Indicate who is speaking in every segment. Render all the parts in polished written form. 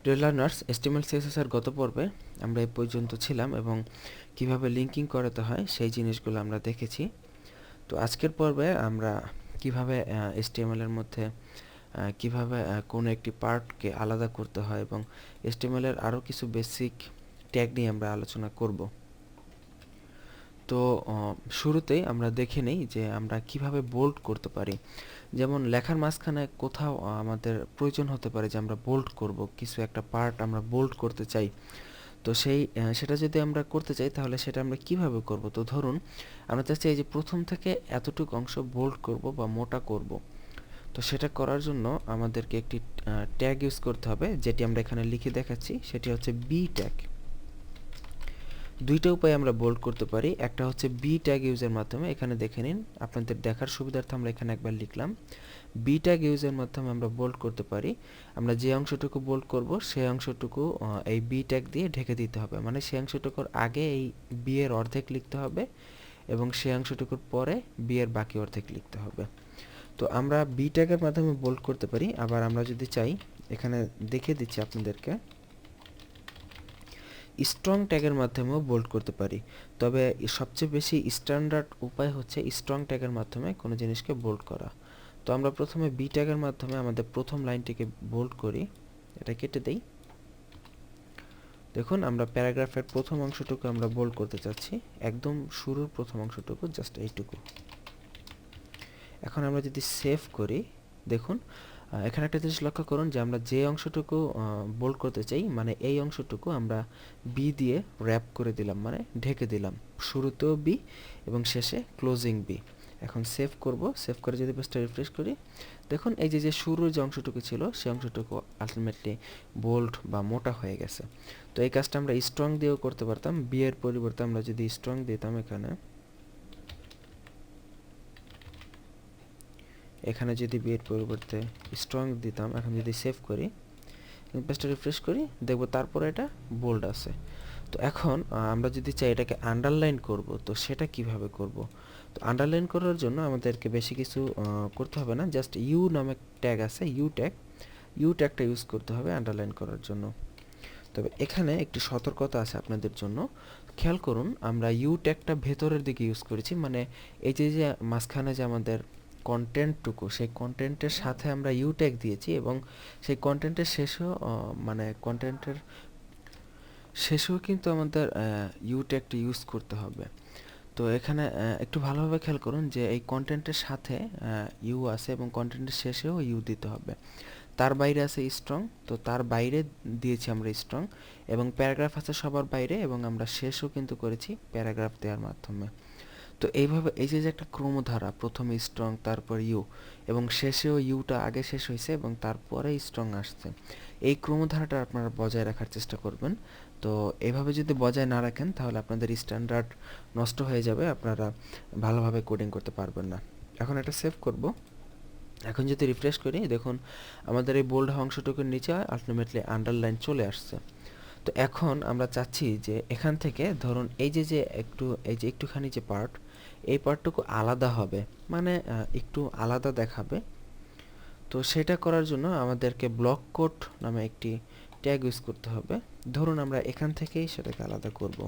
Speaker 1: Dear learners, HTML CSS এর গত পর্বে আমরা এই পর্যন্ত ছিলাম এবং কিভাবে লিঙ্কিং করাতে হয় সেই জিনিসগুলো আমরা দেখেছি। তো আজকের পর্বে আমরা কিভাবে HTML এর মধ্যে কিভাবে কোনো একটি পার্টকে আলাদা করতে হয় এবং HTML এর আরও কিছু বেসিক ট্যাগ নিয়ে আমরা আলোচনা করব। তো শুরুতেই আমরা দেখে নেই যে আমরা কিভাবে বোল্ড করতে পারি। যেমন লেখার মাঝখানে কোথাও আমাদের প্রয়োজন হতে পারে যে আমরা বোল্ড করব, কিছু একটা পার্ট আমরা বোল্ড করতে চাই। তো সেটা যদি আমরা করতে চাই তাহলে সেটা আমরা কিভাবে করব। তো ধরুন আমরা চাচ্ছি এই যে প্রথম থেকে এতটুকু অংশ বোল্ড করব বা মোটা করব। তো সেটা করার জন্য আমাদেরকে একটি ট্যাগ ইউজ করতে হবে, যেটি আমরা এখানে লিখে দেখাচ্ছি। সেটি হচ্ছে বি ট্যাগ। দুইটা উপায়ে আমরা বোল্ড করতে পারি। একটা হচ্ছে বি ট্যাগ ইউজের মাধ্যমে, এখানে দেখে নিন, আপনাদের দেখার সুবিধার্থে আমরা এখানে একবার লিখলাম। বি ট্যাগ ইউজের মাধ্যমে আমরা বোল্ড করতে পারি। আমরা যে অংশটুকু বোল্ড করব সেই অংশটুকু এই বি ট্যাগ দিয়ে ঢেকে দিতে হবে, মানে সেই অংশটুকুর আগে এই বি এর অর্ধেক লিখতে হবে এবং সেই অংশটুকুর পরে বি এর বাকি অর্ধেক লিখতে হবে। তো আমরা বি ট্যাগের মাধ্যমে বোল্ড করতে পারি। আবার আমরা যদি চাই, এখানে দেখিয়ে দিচ্ছি আপনাদেরকে, স্ট্রং ট্যাগের মাধ্যমেও বোল্ড করতে পারি। তবে সবচেয়ে বেশি স্ট্যান্ডার্ড উপায় হচ্ছে স্ট্রং ট্যাগের মাধ্যমে কোনো জিনিসকে বোল্ড করা। তো আমরা প্রথমে বি ট্যাগের মাধ্যমে আমাদের প্রথম লাইনটিকে বোল্ড করি। এটা কেটে দেই। দেখুন আমরা প্যারাগ্রাফের প্রথম অংশটুকু আমরা বোল্ড করতে চাচ্ছি, একদম শুরুর প্রথম অংশটুকু, জাস্ট এইটুকু। এখন আমরা যদি সেভ করি, দেখুন এখানে একটা জিনিস লক্ষ্য করুন যে আমরা যে অংশটুকু বোল্ড করতে চাই, মানে এই অংশটুকু আমরা বি দিয়ে র্যাপ করে দিলাম, মানে ঢেকে দিলাম, শুরুতেও বি এবং শেষে ক্লোজিং বি। এখন সেভ করব। সেভ করে যদি পেজটা রিফ্রেশ করি, দেখুন এই যে শুরুর যে অংশটুকু ছিল সেই অংশটুকু আলটিমেটলি বোল্ড বা মোটা হয়ে গেছে। তো এই কাজটা আমরা স্ট্রং দিয়েও করতে পারতাম। বি এর পরিবর্তে আমরা যদি স্ট্রং দিতাম, এখানে যদি বি এর পরিবর্তে স্ট্রং দিতাম, এখন যদি সেভ করি, পেজটা রিফ্রেশ করি, দেখব তারপরে এটা বোল্ড আছে। তো এখন আমরা যদি চাই এটাকে আন্ডারলাইন করব, তো সেটা কিভাবে করব। তো আন্ডারলাইন করার জন্য আমাদেরকে বেশি কিছু করতে হবে না, জাস্ট ইউ নামে ট্যাগ আছে, ইউ ট্যাগটা ইউজ করতে হবে আন্ডারলাইন করার জন্য। তবে এখানে একটি সতর্কতা আছে আপনাদের জন্য। খেয়াল করুন, আমরা ইউ ট্যাগটা ভেতরের দিকে ইউজ করেছি, মানে এই যে মাঝখানে যে আমাদের কন্টেন্টটুকু, সেই কন্টেন্টের সাথে আমরা ইউ ট্যাগ দিয়েছি এবং সেই কন্টেন্টের শেষেও মানে কন্টেন্টের শেষেও কিন্তু আমাদের ইউ ট্যাগটি ইউজ করতে হবে। তো এখানে একটু ভালোভাবে খেয়াল করুন যে এই কন্টেন্টের সাথে ইউ আছে এবং কন্টেন্টের শেষেও ইউ দিতে হবে। তার বাইরে আছে স্ট্রং, তো তার বাইরে দিয়েছি আমরা স্ট্রং, এবং প্যারাগ্রাফ আছে সবার বাইরে, এবং আমরা শেষও কিন্তু করেছি প্যারাগ্রাফ দেওয়ার মাধ্যমে। তো এইভাবে এই যে একটা ক্রমধারা, প্রথমে স্ট্রং তারপর ইউ এবং শেষেও ইউটা আগে শেষ হয়েছে এবং তারপরে স্ট্রং আসছে, এই ক্রমধারাটা আপনারা বজায় রাখার চেষ্টা করবেন। তো এইভাবে যদি বজায় না রাখেন তাহলে আপনাদের স্ট্যান্ডার্ড নষ্ট হয়ে যাবে, আপনারা ভালোভাবে কোডিং করতে পারবেন না। এখন এটা সেভ করব। এখন যদি রিফ্রেশ করি, দেখুন আমাদের এই বোল্ড অংশটুকুর নিচে আলটিমেটলি আন্ডারলাইন চলে আসছে। তো এখন আমরা চাচ্ছি যে এখান থেকে ধরুন এই যে একটুখানি যে পার্ট, এই পার্টটুকু আলাদা হবে, মানে একটু আলাদা দেখাবে। তো সেটা করার জন্য আমাদেরকে ব্লক কোড নামে একটি ট্যাগ ইউজ করতে হবে। ধরুন আমরা এখান থেকেই সেটাকে আলাদা করব।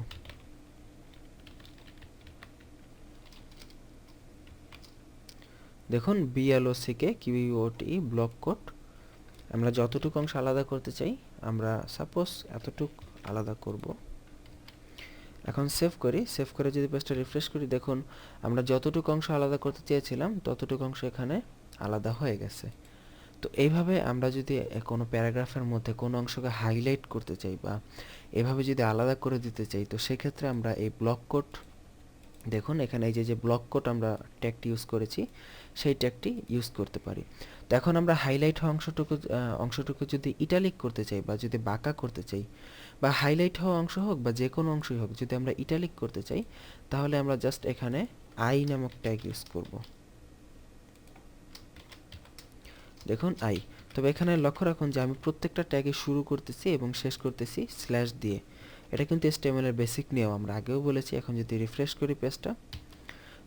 Speaker 1: দেখুন BLOCK QUOT ব্লক কোড। আমরা যতটুকু অংশ আলাদা করতে চাই, আমরা সাপোজ এতটুকু আলাদা করব। এখন সেভ করি। সেভ করে যদি পেজটা রিফ্রেশ করি, দেখুন আমরা যতটুকু অংশ আলাদা করতে চেয়েছিলাম ততটুকু অংশ এখানে আলাদা হয়ে গেছে। তো এইভাবে আমরা যদি কোনো প্যারাগ্রাফের মধ্যে কোনো অংশকে হাইলাইট করতে চাই বা এভাবে যদি আলাদা করে দিতে চাই, তো সেক্ষেত্রে আমরা এই ব্লক কোড, দেখুন এখানে এই যে ব্লক কোড আমরা ট্যাগটি ইউজ করেছি, সেই ট্যাগটি ইউজ করতে পারি। তো এখন আমরা হাইলাইট হওয়া অংশটুকু যদি ইটালিক করতে চাই বা যদি বাঁকা করতে চাই, বা হাইলাইট হওয়া অংশ হোক বা যে কোনো অংশই হোক, যদি আমরা ইটালিক করতে চাই, তাহলে আমরা জাস্ট এখানে আই নামক ট্যাগ ইউজ করব। দেখুন আই। তবে এখানে লক্ষ্য রাখুন যে আমি প্রত্যেকটা ট্যাগে শুরু করতেছি এবং শেষ করতেছি স্ল্যাশ দিয়ে। এটা কিন্তু HTML এর বেসিক নিয়ম, আমরা আগেও বলেছি। এখন যদি রিফ্রেশ করি পেজটা,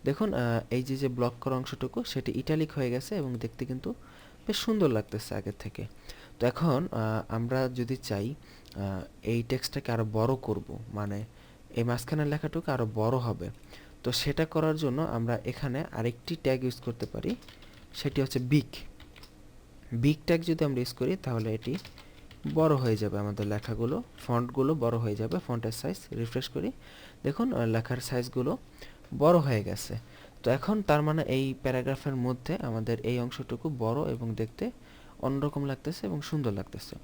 Speaker 1: দেখুন এই যে ব্লক করা অংশটুকু সেটি ইটালিক হয়ে গেছে এবং দেখতে কিন্তু বেশ সুন্দর লাগতেছে আগের থেকে। তো এখন আমরা যদি চাই এই টেক্সটটাকে আরও বড় করব, মানে এই মাঝখানের লেখাটুকু আরও বড় হবে, তো সেটা করার জন্য আমরা এখানে আরেকটি ট্যাগ ইউজ করতে পারি, সেটি হচ্ছে বিগ। বিগ ট্যাগ যদি আমরা ইউজ করি তাহলে এটি বড় হয়ে যাবে, আমাদের লেখাগুলো ফন্টগুলো বড় হয়ে যাবে। ফন্টের সাইজ রিফ্রেশ করি, দেখুন লেখার সাইজগুলো বড় হয়ে গেছে। তো এখন তার মানে এই প্যারাগ্রাফের মধ্যে আমাদের এই অংশটুকু বড় এবং দেখতে অন্যরকম লাগতেছে এবং সুন্দর লাগতেছে।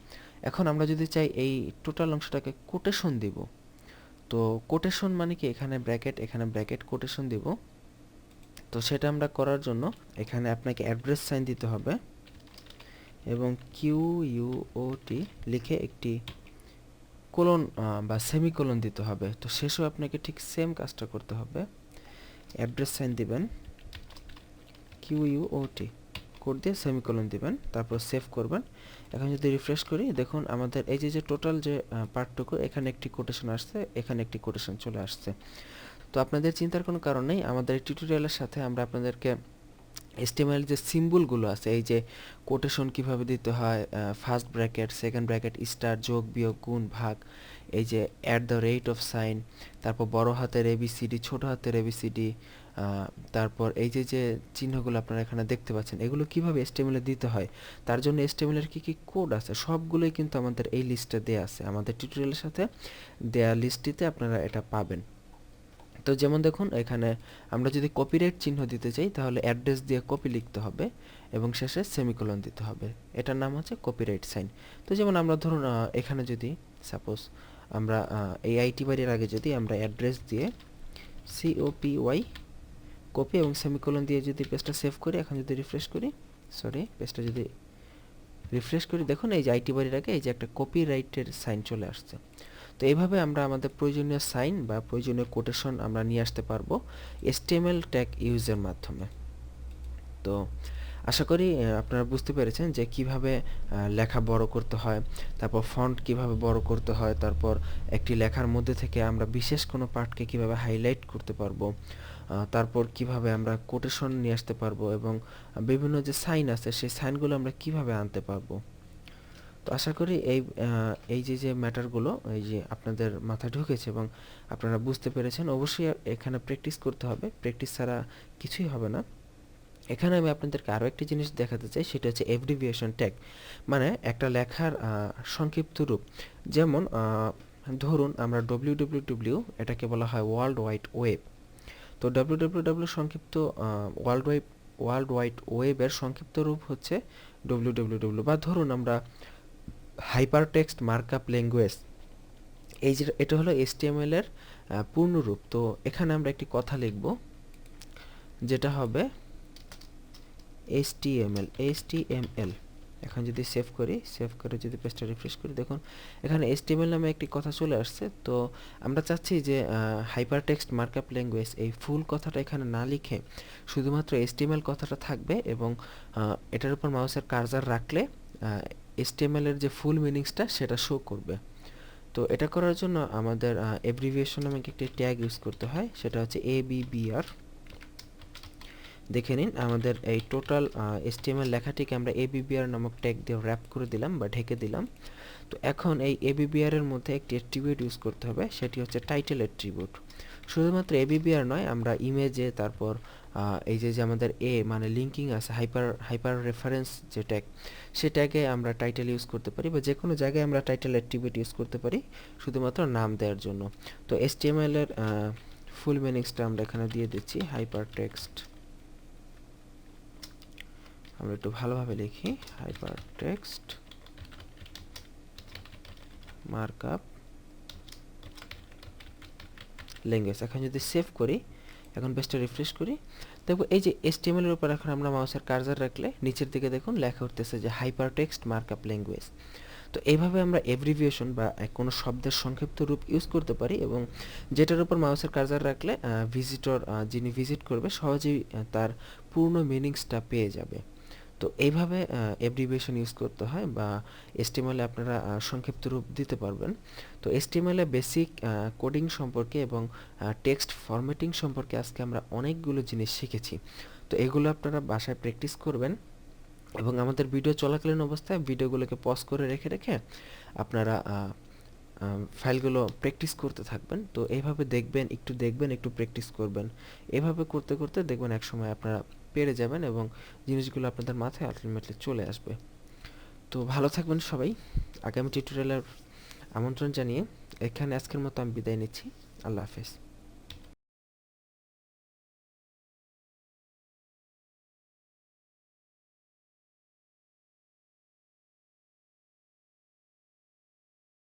Speaker 1: এখন আমরা যদি চাই এই টোটাল অংশটাকে কোটেশন দিব, তো কোটেশন মানে কি, এখানে ব্র্যাকেট কোটেশন দিব। তো সেটা আমরা করার জন্য এখানে আপনাকে অ্যাড্রেস সাইন দিতে হবে এবং QUOT লিখে একটি কোলন বা সেমিকোলন দিতে হবে। তো শেষেও আপনাকে ঠিক সেম কাজটা করতে হবে, অ্যাড্রেস সাইন দিবেন, QUOT কোড দিয়ে সেমিকোলন দিবেন, তারপর সেভ করবেন। এখন যদি রিফ্রেশ করি, দেখুন আমাদের এই যে টোটাল যে পার্টটুকু, এখানে একটি কোটেশন আসছে, এখানে একটি কোটেশন চলে আসছে। তো আপনাদের চিন্তার কোনো কারণ নেই, আমাদের টিউটোরিয়ালের সাথে আমরা আপনাদেরকে HTML যে সিম্বলগুলো আছে, এই যে কোটেশন কিভাবে দিতে হয়, first bracket, second bracket, star, যোগ, বিয়োগ, গুণ, ভাগ, এই যে @ সাইন, তারপর বড় হাতের ABCD, ছোট হাতের ABCD, তারপর এই যে চিহ্নগুলো আপনারা এখানে দেখতে পাচ্ছেন, এগুলো কিভাবে HTML এ দিতে হয়, তার জন্য HTML এর কি কোড আছে, সবগুলোই কিন্তু আমাদের এই লিস্টে দেয়া আছে। আমাদের টিউটোরিয়ালের সাথে দেয়া লিস্টটিতে আপনারা এটা পাবেন। তো যেমন দেখুন এখানে আমরা যদি কপিরাইট চিহ্ন দিতে চাই তাহলে অ্যাড্রেস দিয়ে কপি লিখতে হবে এবং শেষে সেমিকোলন দিতে হবে, এটার নাম হচ্ছে কপিরাইট সাইন। তো যেমন আমরা ধরুন এখানে যদি সাপোজ আমরা এই আইটি বাড়ির আগে যদি আমরা অ্যাড্রেস দিয়ে COPY কপি এবং সেমিকোলন দিয়ে যদি পেজটা সেভ করি, এখন যদি রিফ্রেশ করি, পেজটা যদি রিফ্রেশ করি, দেখুন এই যে আইটি বাড়ির আগে এই যে একটা কপিরাইটের সাইন চলে আসছে। তো এইভাবে আমরা আমাদের প্রয়োজনীয় সাইন বা প্রয়োজনীয় কোটেশন আমরা নিয়ে আসতে পারবো HTML ট্যাগ ইউজের মাধ্যমে। তো আশা করি আপনারা বুঝতে পেরেছেন যে কিভাবে লেখা বড় করতে হয়, তারপর ফন্ট কিভাবে বড় করতে হয়, তারপর একটি লেখার মধ্যে থেকে আমরা বিশেষ কোনো পার্টকে কিভাবে হাইলাইট করতে পারবো, তারপর কিভাবে আমরা কোটেশন নিয়ে আসতে পারবো এবং বিভিন্ন যে সাইন আছে সেই সাইনগুলো আমরা কিভাবে আনতে পারবো। তো আশা করি এই যে ম্যাটারগুলো এই যে আপনাদের মাথায় ঢুকেছে এবং আপনারা বুঝতে পেরেছেন। অবশ্যই এখানে প্র্যাকটিস করতে হবে, প্র্যাকটিস ছাড়া কিছুই হবে না। এখানে আমি আপনাদেরকে আরও একটি জিনিস দেখাতে চাই, সেটা হচ্ছে অ্যাব্রিভিয়েশন ট্যাগ, মানে একটা লেখার সংক্ষিপ্ত রূপ। যেমন ধরুন আমরা www, এটাকে বলা হয় ওয়ার্ল্ড ওয়াইড ওয়েব। তো www সংক্ষিপ্ত ওয়ার্ল্ড ওয়াইড ওয়েবের সংক্ষিপ্ত রূপ হচ্ছে www। বা ধরুন আমরা হাইপারটেক্সট মার্কআপ ল্যাঙ্গুয়েজ, এই যে এটা হলো HTML এর পূর্ণরূপ। তো এখানে আমরা একটি কথা লিখব যেটা হবে HTML। এখন যদি সেভ করি, সেভ করে যদি পেজটা রিফ্রেশ করি, দেখুন এখানে HTML নামে একটি কথা চলে আসছে। তো আমরা চাচ্ছি যে হাইপারটেক্সট মার্কআপ ল্যাঙ্গুয়েজ এই ফুল কথাটা এখানে না লিখে শুধুমাত্র HTML কথাটা থাকবে এবং এটার উপর মাউসের কার্সার রাখলে HTML এর যে ফুল মিনিংসটা সেটা শো করবে। তো এটা করার জন্য আমাদের অ্যাব্রিভিয়েশন নামে একটি ট্যাগ ইউজ করতে হয়, সেটা হচ্ছে ABBR। দেখে নিন আমাদের এই টোটাল HTML লেখাটিকে আমরা ABBR নামক ট্যাগ দিয়ে র্যাপ করে দিলাম বা ঢেকে দিলাম। তো এখন এই ABBR এর মধ্যে একটি অ্যাট্রিবিউট ইউজ করতে হবে, সেটি হচ্ছে টাইটেল অ্যাট্রিবিউট। শুধুমাত্র ABBR নয়, আমরা ইমেজে তারপর এই যে আমাদের মানে লিঙ্কিং আছে, হাইপার রেফারেন্স যে ট্যাগ, সে ট্যাগে আমরা টাইটেল ইউজ করতে পারি বা যে কোনো জায়গায় আমরা টাইটেল অ্যাট্রিবিউট ইউজ করতে পারি শুধুমাত্র নাম দেওয়ার জন্য। তো HTML এর ফুল মিনিংসটা আমরা এখানে দিয়ে দিচ্ছি, হাইপারটেক্সট, আমরা একটু ভালোভাবে লিখি, হাইপারটেক্সট মার্কআপ ল্যাঙ্গুয়েজ। এখন যদি সেভ করি, এখন পেজটা রিফ্রেশ করি, দেখো এই যে HTML এর উপর এখন আমরা মাউসের কার্সার রাখলে নিচের দিকে দেখুন লেখা উঠতেছে যে হাইপারটেক্সট মার্কআপ ল্যাঙ্গুয়েজ। তো এইভাবে আমরা অ্যাব্রিভিয়েশন বা কোনো শব্দের সংক্ষিপ্ত রূপ ইউজ করতে পারি এবং যেটার উপর মাউসের কার্সার রাখলে ভিজিটর যিনি ভিজিট করবে সহজেই তার পূর্ণ মিনিংসটা পেয়ে যাবে। তো এইভাবে অ্যাব্রিভিয়েশন ইউজ করতে হয় বা HTML এ আপনারা সংক্ষিপ্ত রূপ দিতে পারবেন। তো HTML এ বেসিক কোডিং সম্পর্কে এবং টেক্সট ফরম্যাটিং সম্পর্কে আজকে আমরা অনেকগুলো জিনিস শিখেছি। তো এগুলো আপনারা বাসায় প্র্যাকটিস করবেন এবং আমাদের ভিডিও চলাকালীন অবস্থায় ভিডিওগুলোকে পজ করে রেখে রেখে আপনারা ফাইলগুলো প্র্যাকটিস করতে থাকবেন। তো এইভাবে দেখবেন, একটু প্র্যাকটিস করবেন। এভাবে করতে করতে দেখবেন একসময় আপনারা পেরে যাবেন এবং জিনিসগুলো আপনাদের মাথায় আলটিমেটলি চলে আসবে। তো ভালো থাকবেন সবাই। আগামী টিউটোরিয়ালের আমন্ত্রণ জানিয়ে এখানে আজকের মতো আমি বিদায় নিচ্ছি। আল্লাহ হাফেজ।